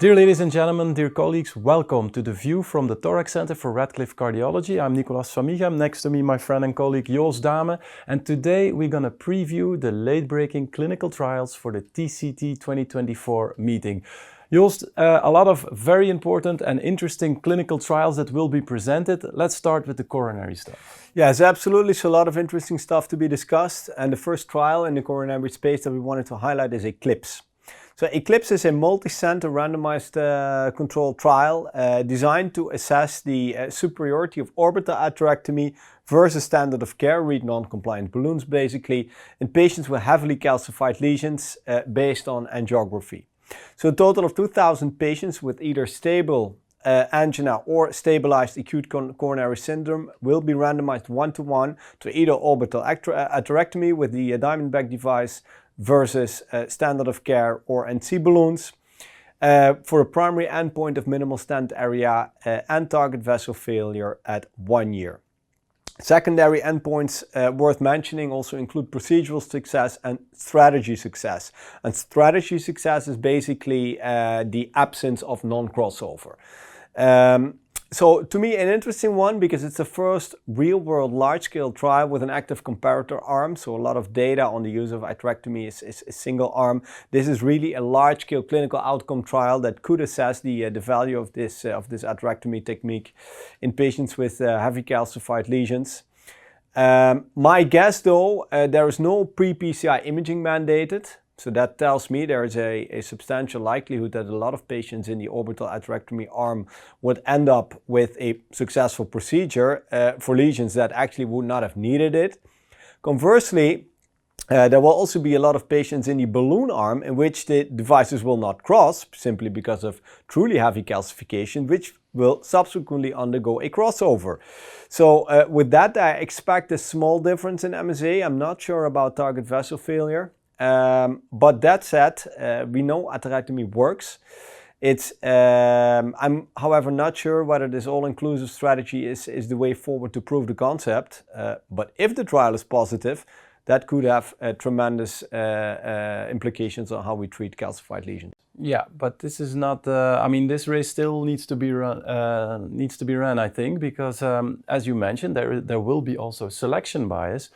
Dear ladies and gentlemen, dear colleagues, welcome to the view from the Thoraxcenter for Radcliffe Cardiology. I'm Nicolas from Mieghem, next to me my friend and colleague Joost, Daemen, and today we're going to preview the late-breaking clinical trials for the TCT 2024 meeting. Joost, a lot of very important and interesting clinical trials that will be presented. Let's start with the coronary stuff. Yes, absolutely. So a lot of interesting stuff to be discussed, and the first trial in the coronary space that we wanted to highlight is ECLIPSE. So ECLIPSE is a multi-center randomized controlled trial designed to assess the superiority of orbital atherectomy versus standard of care, read non-compliant balloons basically, in patients with heavily calcified lesions based on angiography. So a total of 2,000 patients with either stable angina or stabilized acute coronary syndrome will be randomized 1-to-1 to either orbital atherectomy with the Daemen back device versus standard of care or NC balloons for a primary endpoint of minimal stent area and target vessel failure at 1 year. Secondary endpoints worth mentioning also include procedural success and strategy success. And strategy success is basically the absence of non-crossover. So to me an interesting one because it's the first real-world large-scale trial with an active comparator arm. So a lot of data on the use of atherectomy is single arm. This is really a large-scale clinical outcome trial that could assess the value of this atherectomy technique in patients with heavy calcified lesions. My guess though, there is no pre-PCI imaging mandated. So that tells me there is a substantial likelihood that a lot of patients in the orbital atherectomy arm would end up with a successful procedure for lesions that actually would not have needed it. Conversely, there will also be a lot of patients in the balloon arm in which the devices will not cross simply because of truly heavy calcification, which will subsequently undergo a crossover. So with that, I expect a small difference in MSA. I'm not sure about target vessel failure. But that said, we know atherectomy works. I'm however not sure whether this all-inclusive strategy is the way forward to prove the concept. But if the trial is positive, that could have tremendous implications on how we treat calcified lesions. Yeah, but this is not. I mean, this race still needs to be run. I think, because as you mentioned, there will be also selection bias.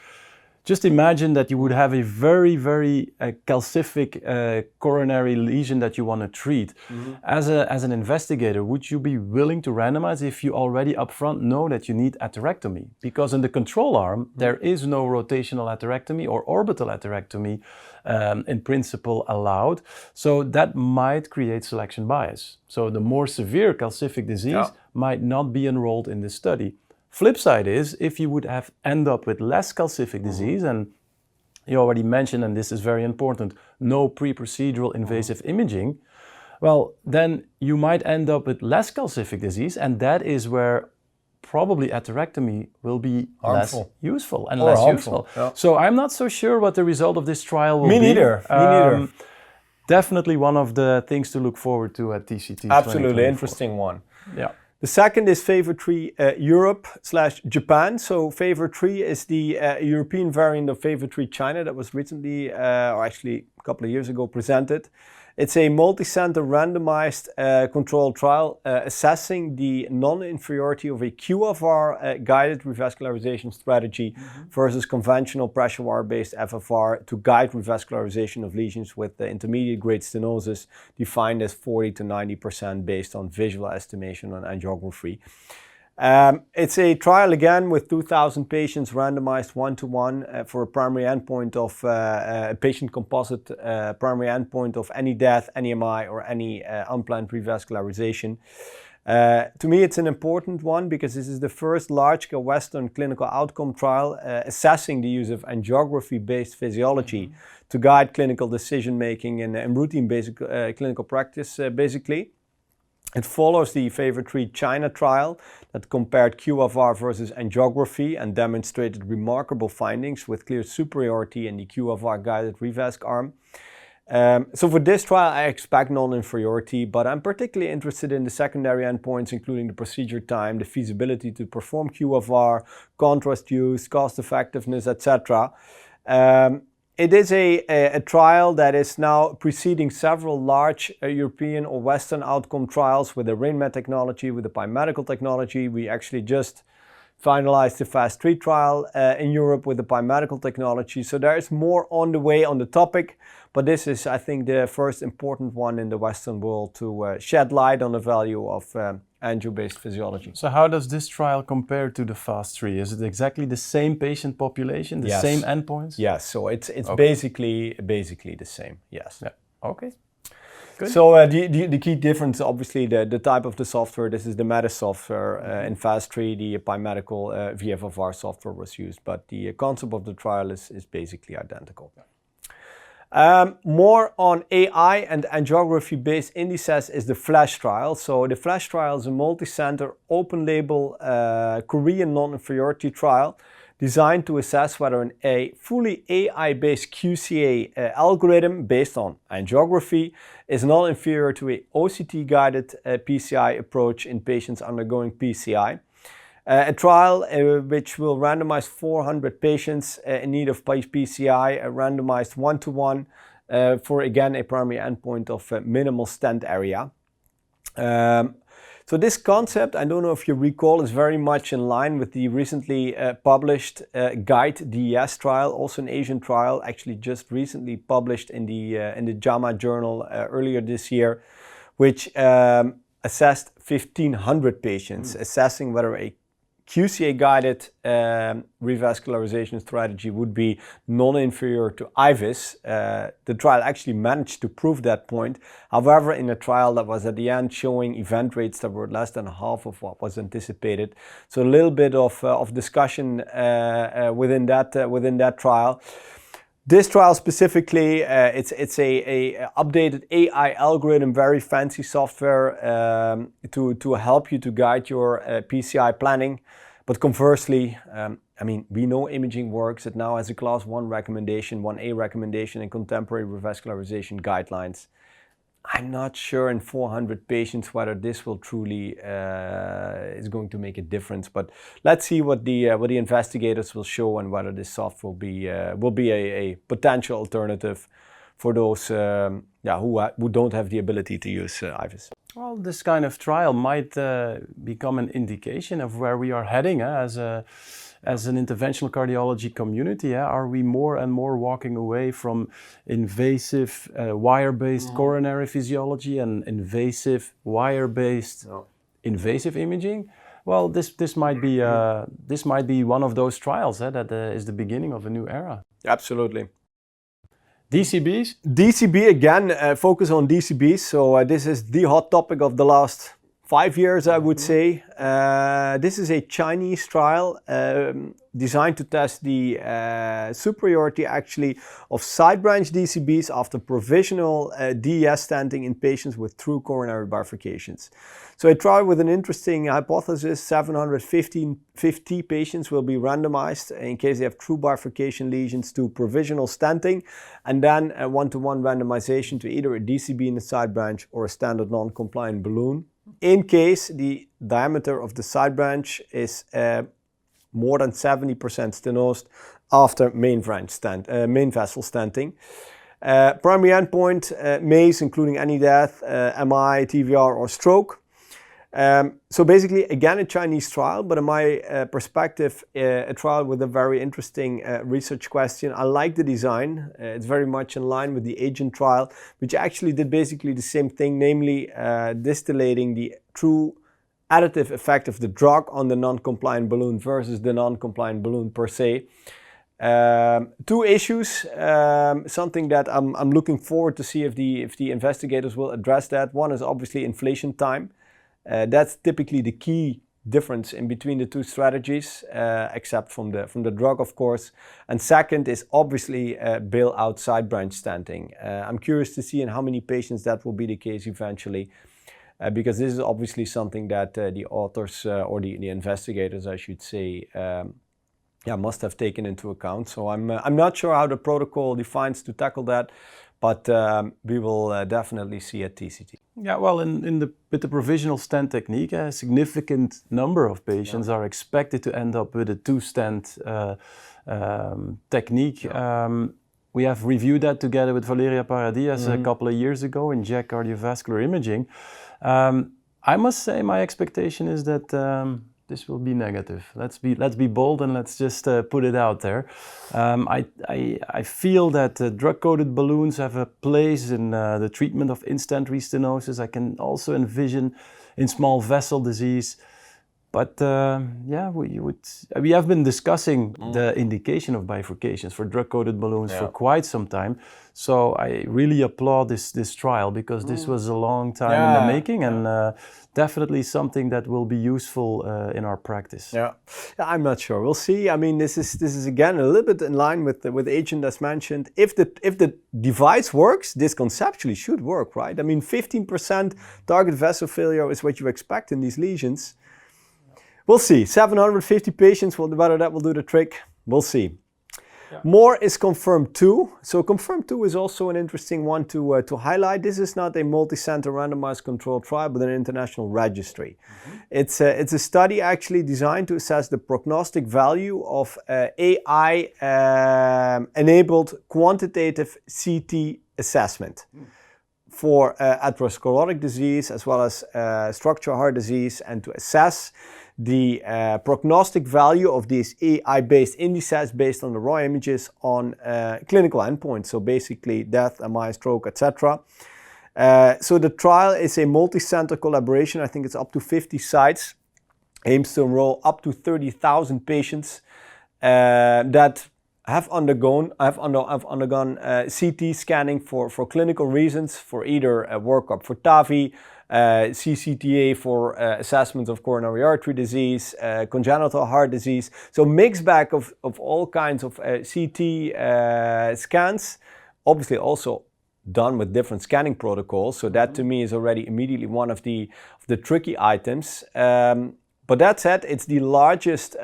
Just imagine that you would have a very, very calcific coronary lesion that you want to treat. Mm-hmm. As an investigator, would you be willing to randomize if you already upfront know that you need atherectomy? Because in the control arm, there is no rotational atherectomy or orbital atherectomy in principle allowed. So that might create selection bias. So the more severe calcific disease might not be enrolled in this study. Flip side is, if you would end up with less calcific disease, and you already mentioned, and this is very important, no pre-procedural invasive imaging, well, then you might end up with less calcific disease, and that is where probably atherectomy will be less useful and less useful. Yeah. So I'm not so sure what the result of this trial will be. Me neither. Definitely one of the things to look forward to at TCT. Absolutely, interesting one. Yeah. The second is Favor 3 Europe/Japan. So Favor 3 is the European variant of Favor 3 China that was recently, or actually a couple of years ago, presented. It's a multi-center randomized controlled trial assessing the non-inferiority of a QFR guided revascularization strategy versus conventional pressure wire-based FFR to guide revascularization of lesions with intermediate grade stenosis defined as 40 to 90% based on visual estimation on angiography. It's a trial again with 2,000 patients randomized 1-to-1 for a primary endpoint of a patient composite primary endpoint of any death, any MI, or any unplanned revascularization. To me, it's an important one because this is the first large-scale Western clinical outcome trial assessing the use of angiography-based physiology to guide clinical decision-making in routine basic clinical practice, basically. It follows the Favor 3 China trial that compared QFR versus angiography and demonstrated remarkable findings with clear superiority in the QFR guided revasc arm. So for this trial, I expect non-inferiority, but I'm particularly interested in the secondary endpoints, including the procedure time, the feasibility to perform QFR, contrast use, cost effectiveness, etc. It is a trial that is now preceding several large European or Western outcome trials with the RainMed technology, with the biomedical technology. We actually just finalized the Fast 3 trial in Europe with the biomedical technology. So there is more on the way on the topic, but this is, I think, the first important one in the Western world to shed light on the value of angio-based physiology. So how does this trial compare to the Fast 3? Is it exactly the same patient population, the same endpoints? Yes, so it's Okay. basically the same, yes. Yeah. Okay. Good. So the key difference, obviously, the type of the software. This is the Meta software. In Fast 3, the biomedical VFFR software was used, but the concept of the trial is basically identical. More on AI and angiography-based indices is the FLASH trial. So the FLASH trial is a multi-center, open-label Korean non-inferiority trial designed to assess whether a fully AI-based QCA algorithm based on angiography is non-inferior to a OCT-guided PCI approach in patients undergoing PCI. A trial which will randomize 400 patients in need of PCI, randomized 1-to-1 for, again, a primary endpoint of minimal stent area. So this concept, I don't know if you recall, is very much in line with the recently published GUIDE DES trial, also an Asian trial, actually just recently published in the JAMA journal earlier this year, which assessed 1,500 patients, assessing whether a QCA-guided revascularization strategy would be non-inferior to IVUS. The trial actually managed to prove that point. However, in a trial that was at the end showing event rates that were less than half of what was anticipated. So a little bit of discussion within that trial. This trial specifically, it's a updated AI algorithm, very fancy software to help you to guide your PCI planning. But conversely, I mean, we know imaging works. It now has a class 1 recommendation, 1A recommendation in contemporary revascularization guidelines. I'm not sure in 400 patients whether this will truly is going to make a difference. But let's see what the investigators will show and whether this software will be a potential alternative for those who don't have the ability to use IVUS. Well, this kind of trial might become an indication of where we are heading as an interventional cardiology community. Are we more and more walking away from invasive wire-based coronary physiology and invasive wire-based invasive imaging? Well, this might be one of those trials that is the beginning of a new era. Absolutely. DCBs? DCB, again, focus on DCBs. So this is the hot topic of the last 5 years, I would say. This is a Chinese trial designed to test the superiority actually of side branch DCBs after provisional DES stenting in patients with true coronary bifurcations. So a trial with an interesting hypothesis. 750 patients will be randomized in case they have true bifurcation lesions to provisional stenting, and then a 1-to-1 randomization to either a DCB in the side branch or a standard non-compliant balloon. In case the diameter of the side branch is more than 70% stenosed after main vessel stenting. Primary endpoint, MACE, including any death, MI, TVR or stroke. So basically, again, a Chinese trial, but in my perspective, a trial with a very interesting research question. I like the design. It's very much in line with the Asian trial, which actually did basically the same thing, namely distillating the true additive effect of the drug on the non-compliant balloon versus the non-compliant balloon per se. 2 issues, something that I'm looking forward to see if the investigators will address that. One is obviously inflation time. That's typically the key difference in between the 2 strategies, except from the drug, of course. And second is obviously bail out side branch stenting. I'm curious to see in how many patients that will be the case eventually, because this is obviously something that the authors or the investigators, I should say, must have taken into account. So I'm not sure how the protocol defines to tackle that, but we will definitely see at TCT. Yeah, well, with the provisional stent technique, a significant number of patients are expected to end up with a 2-stent technique. We have reviewed that together with Valeria Paradis a couple of years ago in JACC Cardiovascular Imaging. I must say my expectation is that this will be negative. Let's be bold and let's just put it out there. I feel that drug-coated balloons have a place in the treatment of in-stent restenosis. I can also envision in small vessel disease. But we have been discussing the indication of bifurcations for drug-coated balloons for quite some time. So I really applaud this trial because this was a long time in the making and definitely something that will be useful in our practice. Yeah, I'm not sure. We'll see. I mean, this is again a little bit in line with the agent as mentioned. If the device works, this conceptually should work, right? I mean, 15% target vessel failure is what you expect in these lesions. We'll see. 750 patients, whether that will do the trick, we'll see. Yeah. More is confirmed 2. So confirmed 2 is also an interesting one to highlight. This is not a multi-center randomized controlled trial, but an international registry. It's a study actually designed to assess the prognostic value of AI-enabled quantitative CT assessment for atherosclerotic disease as well as structural heart disease, and to assess the prognostic value of these AI-based indices based on the raw images on clinical endpoints, so basically death, MI, stroke, etc. So the trial is a multi-center collaboration. I think it's up to 50 sites, aims to enroll up to 30,000 patients that have undergone CT scanning for clinical reasons, for either a workup for TAVI, CCTA for assessment of coronary artery disease, congenital heart disease. So mixed bag of all kinds of CT scans, obviously also done with different scanning protocols. So that to me is already immediately one of the tricky items. But that said, it's the largest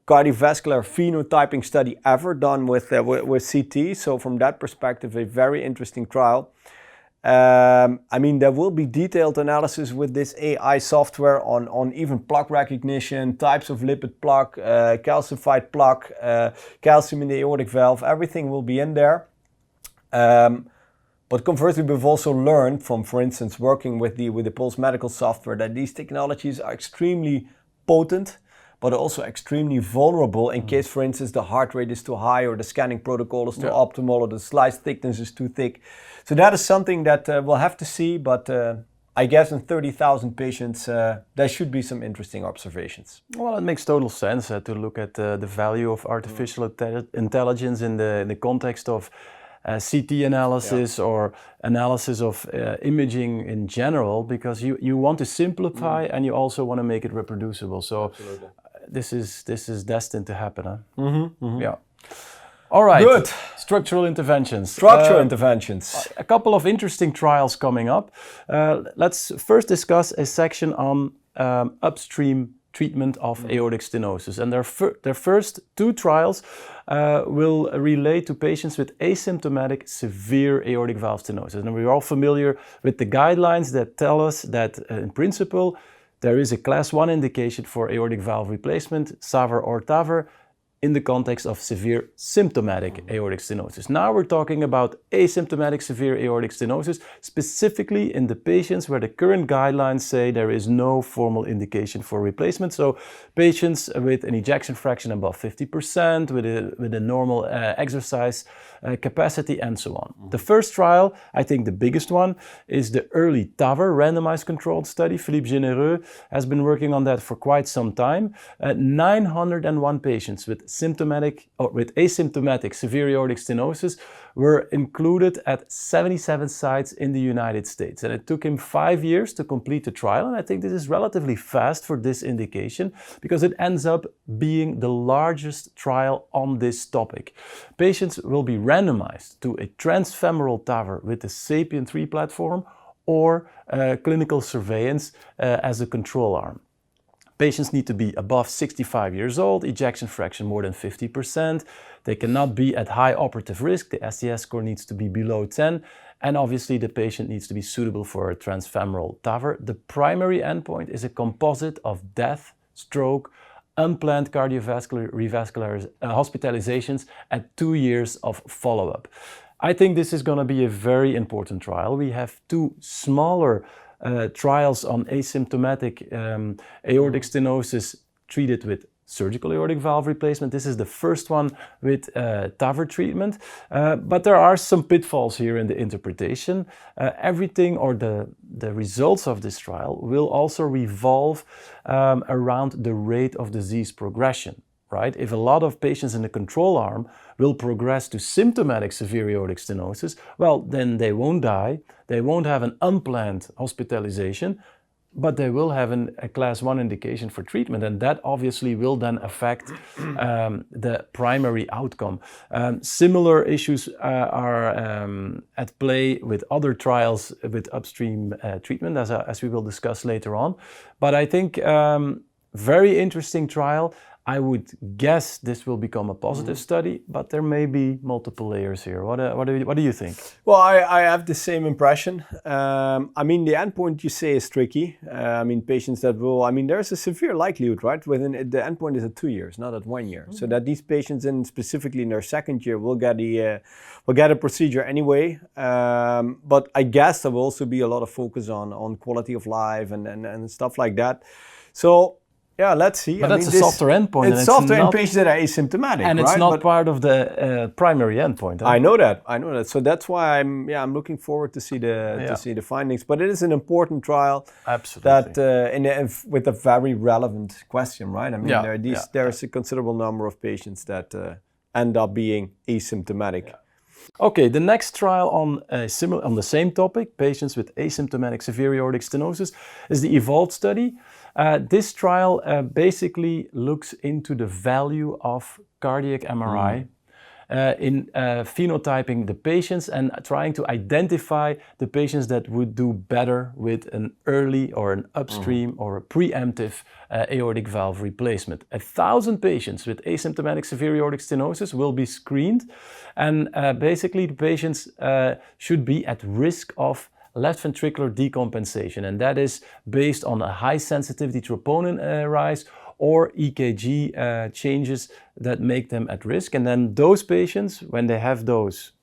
cardiovascular phenotyping study ever done with CT. So from that perspective, a very interesting trial. I mean, there will be detailed analysis with this AI software on even plaque recognition, types of lipid plaque, calcified plaque, calcium in the aortic valve, everything will be in there. But conversely, we've also learned from, for instance, working with the Pulse Medical software that these technologies are extremely potent, but also extremely vulnerable in case, for instance, the heart rate is too high or the scanning protocol is too optimal or the slice thickness is too thick. So that is something that we'll have to see, but I guess in 30,000 patients, there should be some interesting observations. Well, it makes total sense to look at the value of artificial intelligence in the context of CT analysis or analysis of imaging in general, because you want to simplify and you also want to make it reproducible. So this is destined to happen. Huh? Yeah. All right. Good. Structural interventions. Structural interventions. A couple of interesting trials coming up. Let's first discuss a section on upstream treatment of aortic stenosis. And their first 2 trials will relate to patients with asymptomatic severe aortic valve stenosis. And we're all familiar with the guidelines that tell us that in principle, there is a class 1 indication for aortic valve replacement, SAVR or TAVR, in the context of severe symptomatic aortic stenosis. Now we're talking about asymptomatic severe aortic stenosis, specifically in the patients where the current guidelines say there is no formal indication for replacement. So patients with an ejection fraction above 50%, with a normal exercise capacity, and so on. The first trial, I think the biggest one, is the early TAVR randomized controlled study. Philippe Généreux has been working on that for quite some time. 901 patients with asymptomatic severe aortic stenosis were included at 77 sites in the United States. And it took him 5 years to complete the trial. And I think this is relatively fast for this indication because it ends up being the largest trial on this topic. Patients will be randomized to a transfemoral TAVR with the SAPIEN 3 platform or clinical surveillance as a control arm. Patients need to be above 65 years old, ejection fraction more than 50%. They cannot be at high operative risk. The STS score needs to be below 10. And obviously the patient needs to be suitable for a transfemoral TAVR. The primary endpoint is a composite of death, stroke, unplanned cardiovascular hospitalizations at 2 years of follow-up. I think this is going to be a very important trial. We have 2 smaller trials on asymptomatic aortic stenosis treated with surgical aortic valve replacement. This is the first one with TAVR treatment, but there are some pitfalls here in the interpretation. Everything or the results of this trial will also revolve around the rate of disease progression. Right? If a lot of patients in the control arm will progress to symptomatic severe aortic stenosis, well, then they won't die, they won't have an unplanned hospitalization, but they will have a class 1 indication for treatment, and that obviously will then affect the primary outcome. Similar issues are at play with other trials with upstream treatment, as we will discuss later on. But I think very interesting trial. I would guess this will become a positive study, but there may be multiple layers here. What do you think? Well, I have the same impression. I mean, the endpoint you say is tricky. I mean, patients that will, I mean, there's a severe likelihood, right? The endpoint is at 2 years, not at 1 year. So that these patients, specifically in their second year, will get a procedure anyway. But I guess there will also be a lot of focus on quality of life and stuff like that. So, yeah, let's see. But that's a softer endpoint. It's softer in patients that are asymptomatic, and it's not part of the primary endpoint. Huh? I know that. So that's why I'm looking forward to see the findings. But it is an important trial. Absolutely. That with a very relevant question, right? I mean, there's a considerable number of patients that end up being asymptomatic. Yeah. Okay, the next trial on the same topic, patients with asymptomatic severe aortic stenosis, is the EVOLVE study. This trial basically looks into the value of cardiac MRI in phenotyping the patients and trying to identify the patients that would do better with an early or an upstream or a preemptive aortic valve replacement. 1,000 patients with asymptomatic severe aortic stenosis will be screened, and basically the patients should be at risk of left ventricular decompensation, and that is based on a high sensitivity troponin rise or EKG changes that make them at risk. And then those patients, when they have those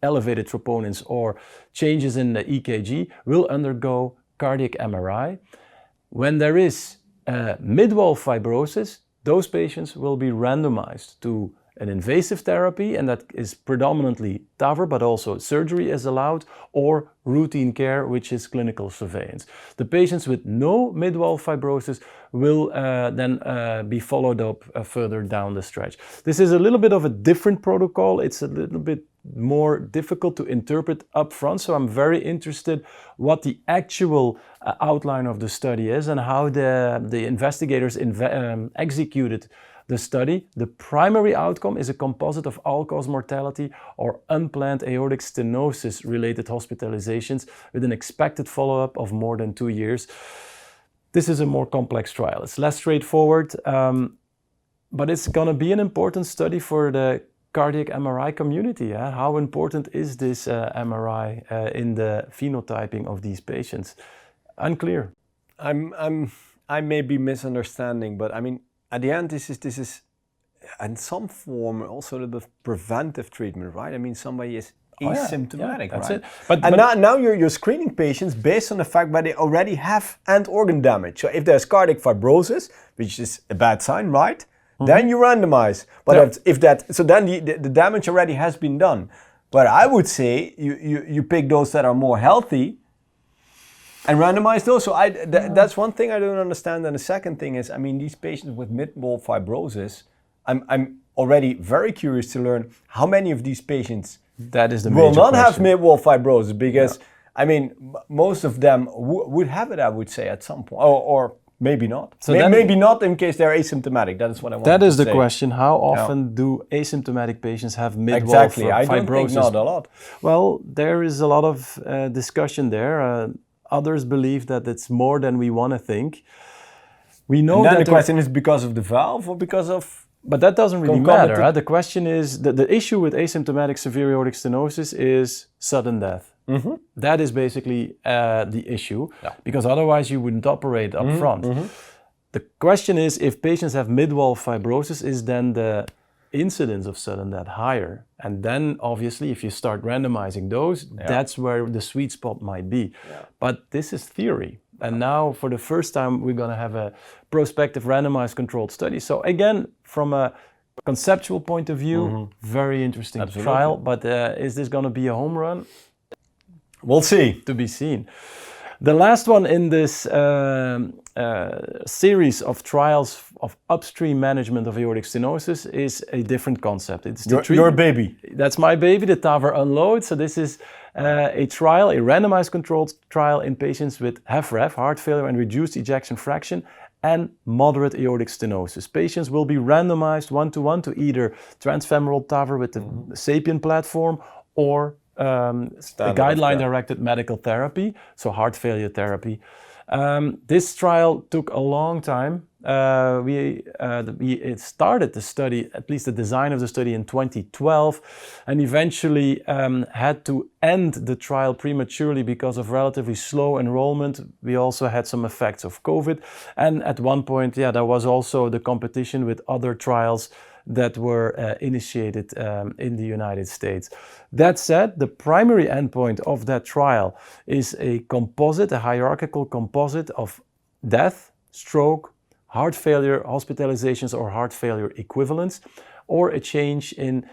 elevated troponins or changes in the EKG, will undergo cardiac MRI. When there is mid-wall fibrosis, those patients will be randomized to an invasive therapy, and that is predominantly TAVR, but also surgery is allowed, or routine care, which is clinical surveillance. The patients with no mid-wall fibrosis will then be followed up further down the stretch. This is a little bit of a different protocol. It's a little bit more difficult to interpret up front, so I'm very interested what the actual outline of the study is and how the investigators executed the study. The primary outcome is a composite of all-cause mortality or unplanned aortic stenosis related hospitalizations with an expected follow-up of more than 2 years. This is a more complex trial. It's less straightforward, but it's going to be an important study for the cardiac MRI community. How important is this MRI in the phenotyping of these patients? Unclear. I may be misunderstanding, but I mean, at the end, this is in some form also the preventive treatment, right? I mean, somebody is asymptomatic, that's right? It. But now you're screening patients based on the fact that they already have end organ damage. So if there's cardiac fibrosis, which is a bad sign, right? Then you randomize. But then the damage already has been done. But I would say you pick those that are more healthy and randomize those. So that's one thing I don't understand. And the second thing is, I mean, these patients with mid-wall fibrosis, I'm already very curious to learn how many of these patients will not have mid-wall fibrosis, because I mean, most of them would have it, I would say, at some point, or maybe not. So maybe not in case they're asymptomatic. That is what I want to say. That is the question. How often do asymptomatic patients have mid-wall fibrosis? Exactly. I don't think not a lot. Well, there is a lot of discussion there. Others believe that it's more than we want to think. We know that the question is because of the valve or because of... But that doesn't really matter. The question is, the issue with asymptomatic severe aortic stenosis is sudden death. That is basically the issue, because otherwise you wouldn't operate up front. The question is, if patients have mid-wall fibrosis, is then the incidence of sudden death higher? And then obviously if you start randomizing those, that's where the sweet spot might be. But this is theory. And now for the first time we're going to have a prospective randomized controlled study. So again, from a conceptual point of view, very interesting trial, but is this going to be a home run? We'll see. To be seen. The last one in this series of trials of upstream management of aortic stenosis is a different concept. It's your baby. That's my baby, the TAVR Unload. So this is a trial, a randomized controlled trial in patients with HFrEF, heart failure and reduced ejection fraction, and moderate aortic stenosis. Patients will be randomized 1-to-1 to either transfemoral TAVR with the SAPIEN platform or a guideline-directed medical therapy, so heart failure therapy. This trial took a long time. It started the study, at least the design of the study, in 2012, and eventually had to end the trial prematurely because of relatively slow enrollment. We also had some effects of COVID, and at one point, there was also the competition with other trials that were initiated in the United States. That said, the primary endpoint of that trial is a composite, a hierarchical composite of death, stroke, heart failure, hospitalizations or heart failure equivalents, or a change in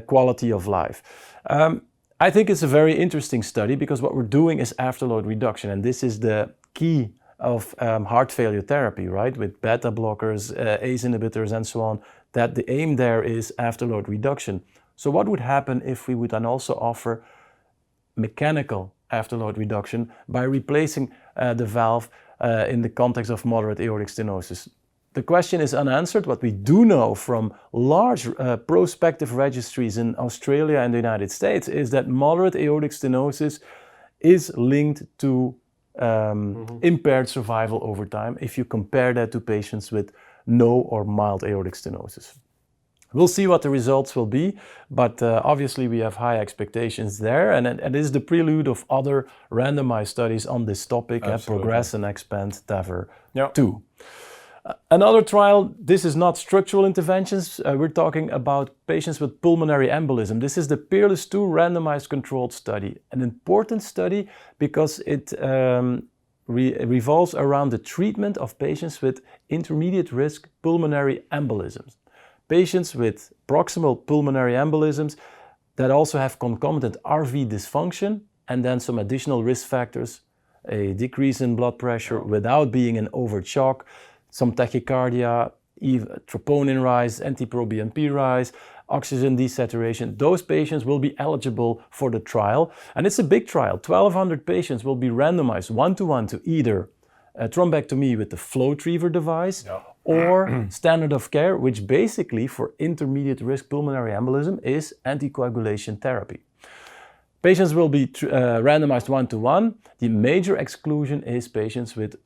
quality of life. I think it's a very interesting study because what we're doing is afterload reduction, and this is the key of heart failure therapy, right? With beta blockers, ACE inhibitors and so on, that the aim there is afterload reduction. So what would happen if we would then also offer mechanical afterload reduction by replacing the valve in the context of moderate aortic stenosis? The question is unanswered. What we do know from large prospective registries in Australia and the United States is that moderate aortic stenosis is linked to impaired survival over time if you compare that to patients with no or mild aortic stenosis. We'll see what the results will be, but obviously we have high expectations there, and it is the prelude of other randomized studies on this topic, Progress and Expand TAVR 2. Another trial, this is not structural interventions, we're talking about patients with pulmonary embolism. This is the PEERLESS 2 randomized controlled study, an important study because it revolves around the treatment of patients with intermediate risk pulmonary embolisms. Patients with proximal pulmonary embolisms that also have concomitant RV dysfunction and then some additional risk factors, a decrease in blood pressure without being an overt shock, some tachycardia, troponin rise, NT-proBNP rise, oxygen desaturation. Those patients will be eligible for the trial. And it's a big trial. 1,200 patients will be randomized 1-to-1 to either a thrombectomy with the FlowTriever device or standard of care, which basically for intermediate risk pulmonary embolism is anticoagulation therapy. Patients will be randomized 1-to-1. The major exclusion is patients with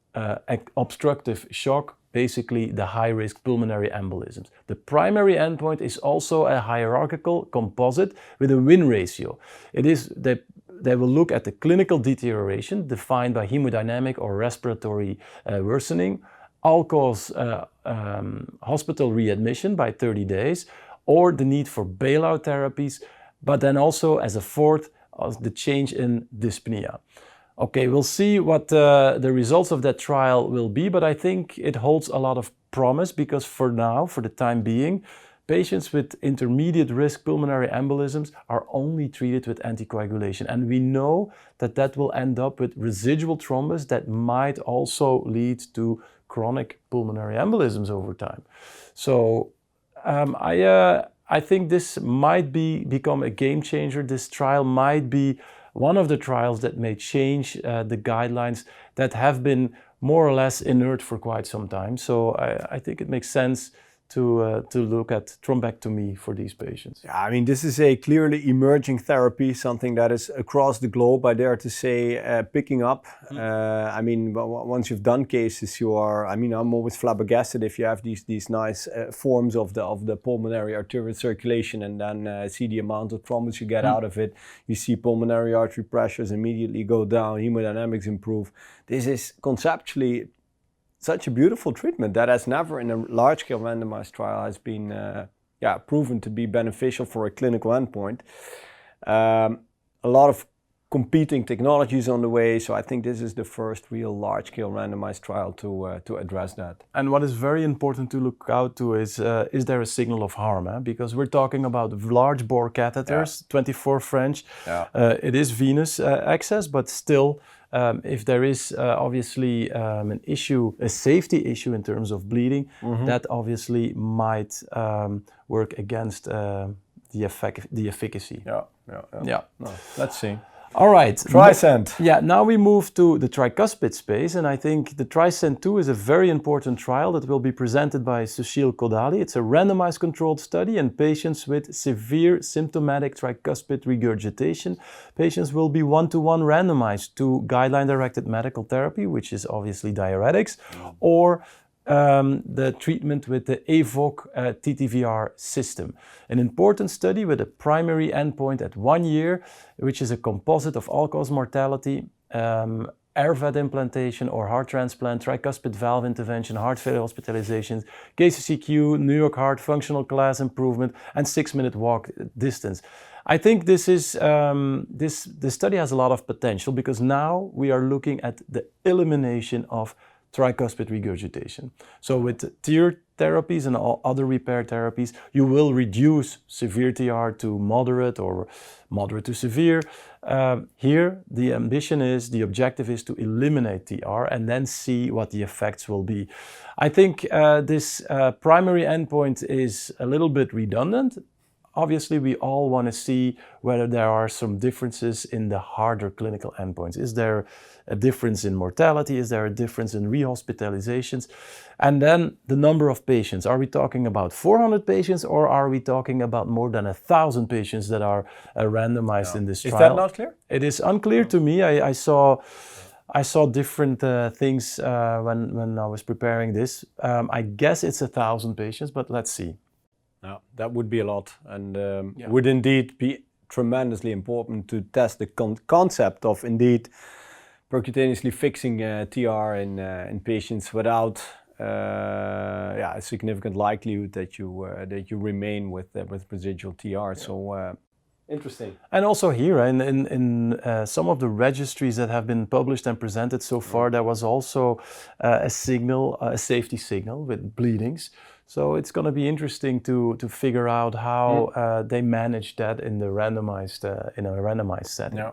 obstructive shock, basically the high-risk pulmonary embolisms. The primary endpoint is also a hierarchical composite with a win ratio. It is they will look at the clinical deterioration defined by hemodynamic or respiratory worsening, all-cause hospital readmission by 30 days, or the need for bailout therapies, but then also as a fourth, the change in dyspnea. Okay, we'll see what the results of that trial will be, but I think it holds a lot of promise because for now, for the time being, patients with intermediate risk pulmonary embolisms are only treated with anticoagulation. And we know that that will end up with residual thrombus that might also lead to chronic pulmonary embolisms over time. So I think this might become a game changer. This trial might be one of the trials that may change the guidelines that have been more or less inert for quite some time. So I think it makes sense to look at thrombectomy for these patients. Yeah, I mean, this is a clearly emerging therapy, something that is across the globe, I dare to say, picking up. I mean, once you've done cases, I'm always flabbergasted if you have these nice forms of the pulmonary arterial circulation and then see the amount of thrombus you get out of it. You see pulmonary artery pressures immediately go down, hemodynamics improve. This is conceptually such a beautiful treatment that has never in a large-scale randomized trial has been proven to be beneficial for a clinical endpoint. A lot of competing technologies on the way, so I think this is the first real large-scale randomized trial to address that. And what is very important to look out to is there a signal of harm? Because we're talking about large bore catheters, 24 French. It is venous access, but still, if there is obviously an issue, a safety issue in terms of bleeding, that obviously might work against the efficacy. No, let's see. All right. TRISCEND. Yeah, now we move to the tricuspid space, and I think the TRISCEND 2 is a very important trial that will be presented by Sushil Kodali. It's a randomized controlled study in patients with severe symptomatic tricuspid regurgitation. Patients will be one-to-one randomized to guideline-directed medical therapy, which is obviously diuretics, or the treatment with the EVOC TTVR system. An important study with a primary endpoint at 1 year, which is a composite of all-cause mortality, AirVed implantation or heart transplant, tricuspid valve intervention, heart failure hospitalizations, KCCQ, New York Heart functional class improvement, and 6-minute walk distance. I think this study has a lot of potential because now we are looking at the elimination of tricuspid regurgitation. So with TEER therapies and all other repair therapies, you will reduce severe TR to moderate or moderate to severe. Here, the objective is to eliminate TR and then see what the effects will be. I think this primary endpoint is a little bit redundant. Obviously, we all want to see whether there are some differences in the harder clinical endpoints. Is there a difference in mortality? Is there a difference in rehospitalizations? And then the number of patients. Are we talking about 400 patients or are we talking about more than 1,000 patients that are randomized in this trial? Is that not clear? It is unclear to me. I saw different things when I was preparing this. I guess it's 1,000 patients, but let's see. No, that would be a lot, and would indeed be tremendously important to test the concept of indeed percutaneously fixing TR in patients without a significant likelihood that you remain with residual TR. So interesting. And also here in some of the registries that have been published and presented so far, there was also a safety signal with bleedings. So it's going to be interesting to figure out how they manage that in a randomized setting. Yeah.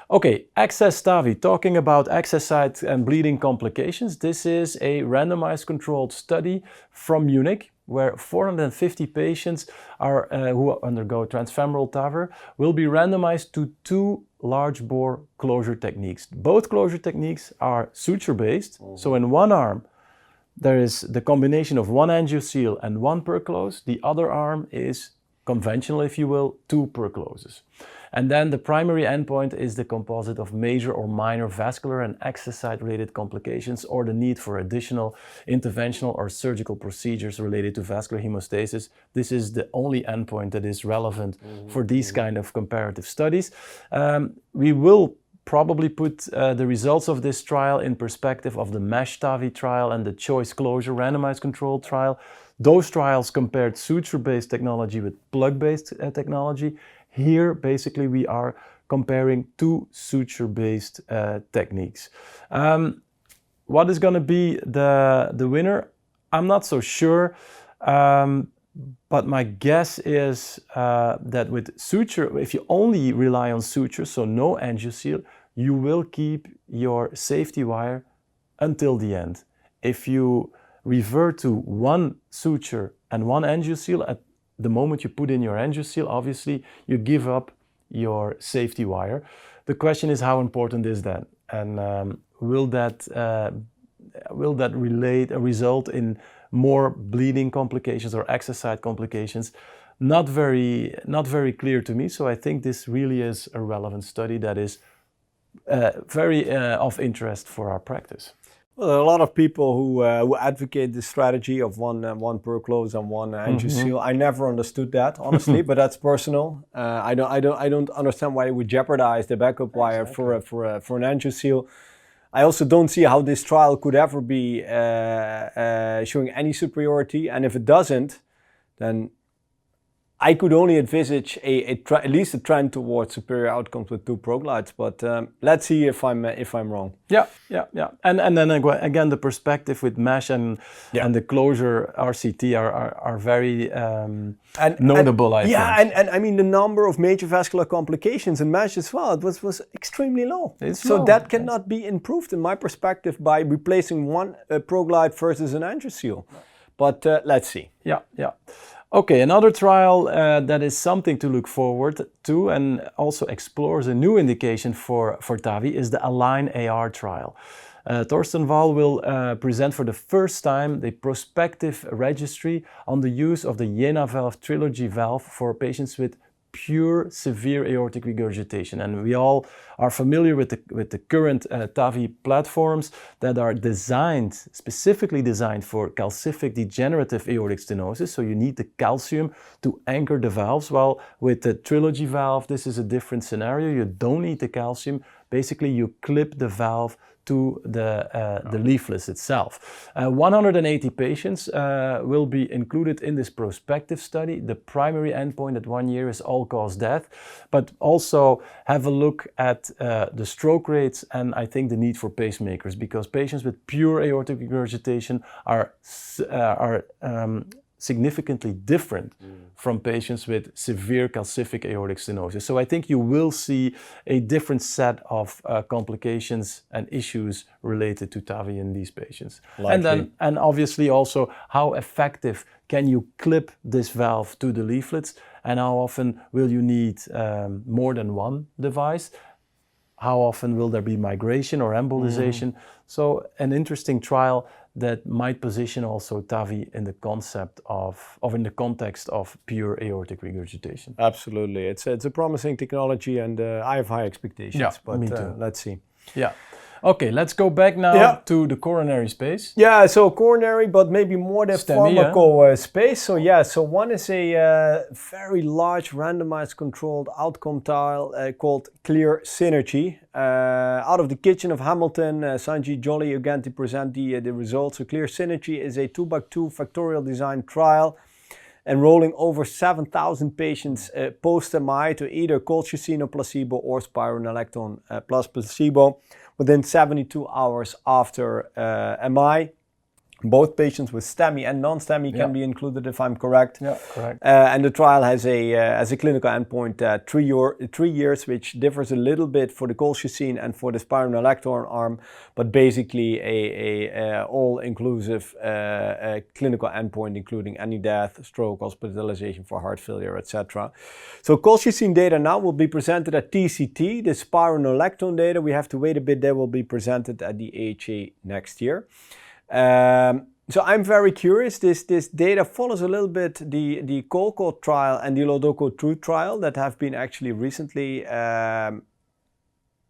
Okay, access TAVI, talking about access site and bleeding complications. This is a randomized controlled study from Munich where 450 patients who undergo transfemoral TAVR will be randomized to 2 large bore closure techniques. Both closure techniques are suture-based, so in one arm there is the combination of 1 angioseal and 1 perclose. The other arm is conventional, if you will, 2 percloses. And then the primary endpoint is the composite of major or minor vascular and access site related complications or the need for additional interventional or surgical procedures related to vascular hemostasis. This is the only endpoint that is relevant for these kind of comparative studies. We will probably put the results of this trial in perspective of the MESH TAVI trial and the CHOICE closure randomized controlled trial. Those trials compared suture-based technology with plug-based technology. Here, basically, we are comparing 2 suture-based techniques. What is going to be the winner? I'm not so sure, but my guess is that with suture, if you only rely on suture, so no angioseal, you will keep your safety wire until the end. If you revert to 1 suture and 1 angioseal, at the moment you put in your angioseal, obviously you give up your safety wire. The question is, how important is that? And will that result in more bleeding complications or access site complications? Not very clear to me. So I think this really is a relevant study that is very of interest for our practice. Well, there are a lot of people who advocate the strategy of one perclose and 1 angioseal. I never understood that, honestly, but that's personal. I don't understand why it would jeopardize the backup wire for an angioseal. I also don't see how this trial could ever be showing any superiority, and if it doesn't, then I could only envisage at least a trend towards superior outcomes with two proglides, but let's see if I'm wrong. Yeah. And then again, the perspective with mesh and the closure RCT are very notable, I think. Yeah, and I mean the number of major vascular complications in mesh as well, it was extremely low. So that cannot be improved in my perspective by replacing one proglide versus an angioseal. But let's see. Yeah. Okay, another trial that is something to look forward to and also explores a new indication for TAVI is the ALIGN-AR trial. Torsten Wahl will present for the first time the prospective registry on the use of the Jena valve trilogy valve for patients with pure severe aortic regurgitation, and we all are familiar with the current TAVI platforms that are specifically designed for calcific degenerative aortic stenosis, so you need the calcium to anchor the valves. While with the trilogy valve, this is a different scenario. You don't need the calcium. Basically, you clip the valve to the leaflet itself. 180 patients will be included in this prospective study. The primary endpoint at 1 year is all-cause death, but also have a look at the stroke rates and I think the need for pacemakers, because patients with pure aortic regurgitation are significantly different from patients with severe calcific aortic stenosis. So I think you will see a different set of complications and issues related to TAVI in these patients. And obviously also how effective can you clip this valve to the leaflets, and how often will you need more than one device? How often will there be migration or embolization? So an interesting trial that might position also TAVI in the concept of in the context of pure aortic regurgitation. Absolutely, it's a promising technology, and I have high expectations. But me too. Let's see. Yeah. Okay, let's go back now to the coronary space. Yeah, so coronary, but maybe more the pharmaco space. So one is a very large randomized controlled outcome trial called Clear Synergy. Out of the kitchen of Hamilton, Sanjay Jolly again to present the results. So Clear Synergy is a 2x2 factorial design trial enrolling over 7,000 patients post-MI to either colchicine or placebo or spironolactone plus placebo within 72 hours after MI. Both patients with STEMI and non-STEMI can be included, if I'm correct. Yeah, correct. And the trial has a clinical endpoint 3 years, which differs a little bit for the colchicine and for the spironolactone arm, but basically a all-inclusive clinical endpoint, including any death, stroke, hospitalization for heart failure, etc. So colchicine data now will be presented at TCT. The spironolactone data, we have to wait a bit. They will be presented at the AHA next year. So I'm very curious. This data follows a little bit the COLCOT trial and the LODOCO-2 trial that have been actually recently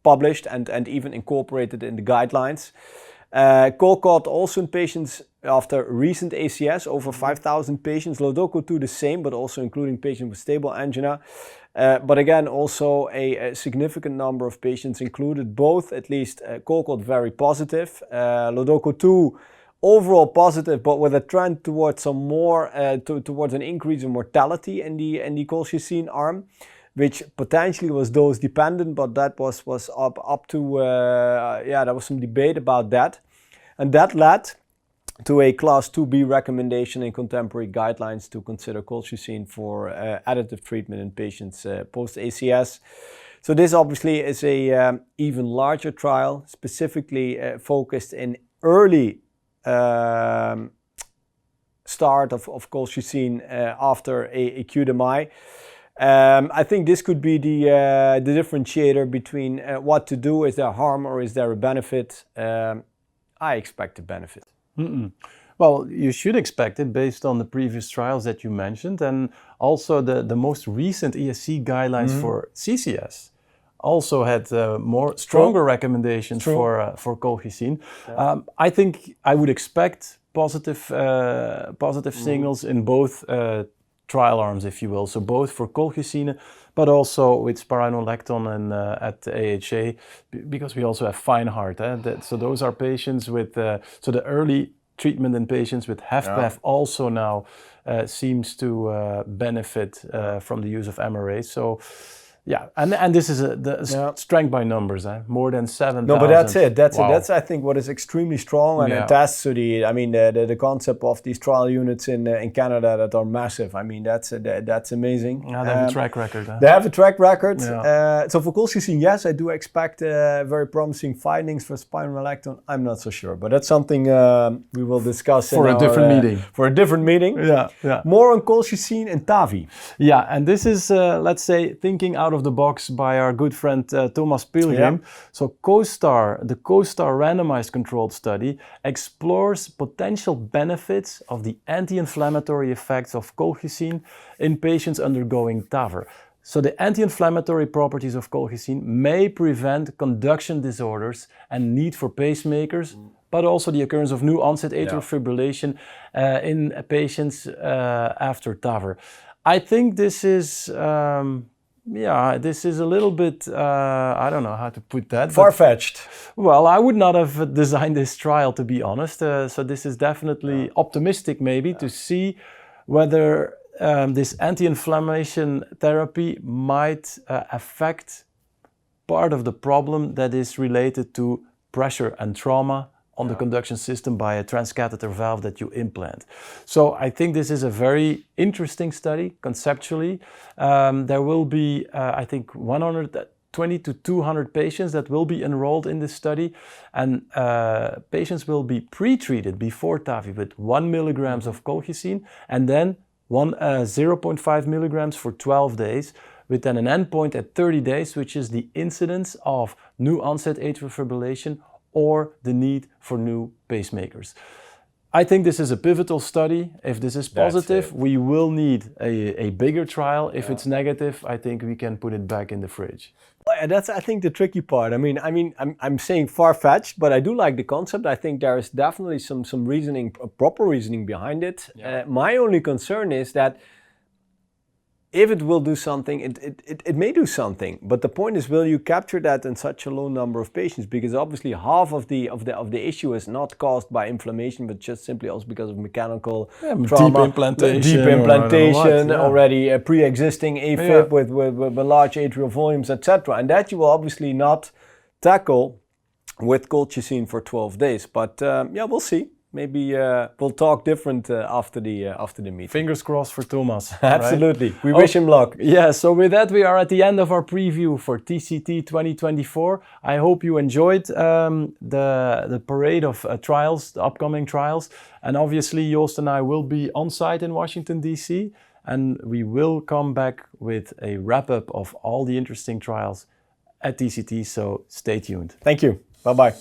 published and even incorporated in the guidelines. COLCOT also in patients after recent ACS, over 5,000 patients. LODOCO-2 the same, but also including patients with stable angina. But again, also a significant number of patients included, both at least COLCOT very positive, LODOCO-2 overall positive, but with a trend towards some more towards an increase in mortality in the colchicine arm, which potentially was dose dependent, but that was up to there was some debate about that, and that led to a class 2B recommendation in contemporary guidelines to consider colchicine for additive treatment in patients post-ACS. So this obviously is a even larger trial, specifically focused in early start of colchicine after acute MI. I think this could be the differentiator between what to do. Is there harm or is there a benefit? I expect a benefit. Well, you should expect it based on the previous trials that you mentioned, and also the most recent ESC guidelines for CCS also had stronger recommendations for colchicine. I think I would expect positive signals in both trial arms, if you will. So both for colchicine, but also with spironolactone and at AHA, because we also have fine heart. So those are patients with, so the early treatment in patients with HFpEF also now seems to benefit from the use of MRA. So yeah, and this is the strength by numbers, more than 7,000. No, but that's it. Wow. That's I think what is extremely strong and attests to the concept of these trial units in Canada that are massive. I mean that's amazing. Yeah, they have a track record. They have a track record. So for colchicine, yes, I do expect very promising findings. For spironolactone, I'm not so sure, but that's something we will discuss for a different meeting. For a different meeting. Yeah. More on colchicine and TAVI. Yeah, and this is let's say thinking out of the box by our good friend Thomas Mieghem. So the COSTAR randomized controlled study explores potential benefits of the anti-inflammatory effects of colchicine in patients undergoing TAVR. So the anti-inflammatory properties of colchicine may prevent conduction disorders and need for pacemakers, but also the occurrence of new onset atrial fibrillation in patients after TAVR. I think this is this is a little bit, I don't know how to put that. Far-fetched. Well, I would not have designed this trial, to be honest. So this is definitely optimistic maybe to see whether this anti-inflammation therapy might affect part of the problem that is related to pressure and trauma on the conduction system by a transcatheter valve that you implant. So I think this is a very interesting study conceptually. There will be, I think, 120 to 200 patients that will be enrolled in this study, and patients will be pre-treated before TAVI with 1 milligrams of colchicine and then 0.5 milligrams for 12 days, with then an endpoint at 30 days, which is the incidence of new onset atrial fibrillation or the need for new pacemakers. I think this is a pivotal study. If this is positive, we will need a bigger trial. If it's negative, I think we can put it back in the fridge. That's, I think, the tricky part. I'm saying far-fetched, but I do like the concept. I think there is definitely some reasoning, proper reasoning behind it. My only concern is that if it will do something, it may do something. But the point is, will you capture that in such a low number of patients? Because obviously half of the issue is not caused by inflammation, but just simply also because of mechanical trauma, deep implantation, already pre-existing AFib with large atrial volumes, etc. And that you will obviously not tackle with colchicine for 12 days. But we'll see. Maybe we'll talk different after the meeting. Fingers crossed for Thomas. Absolutely. Right? We wish him luck. Yeah, so with that, we are at the end of our preview for TCT 2024. I hope you enjoyed the parade of trials, the upcoming trials. And obviously, Joost and I will be on site in Washington, D.C. And we will come back with a wrap-up of all the interesting trials at TCT. So stay tuned. Thank you. Bye-bye.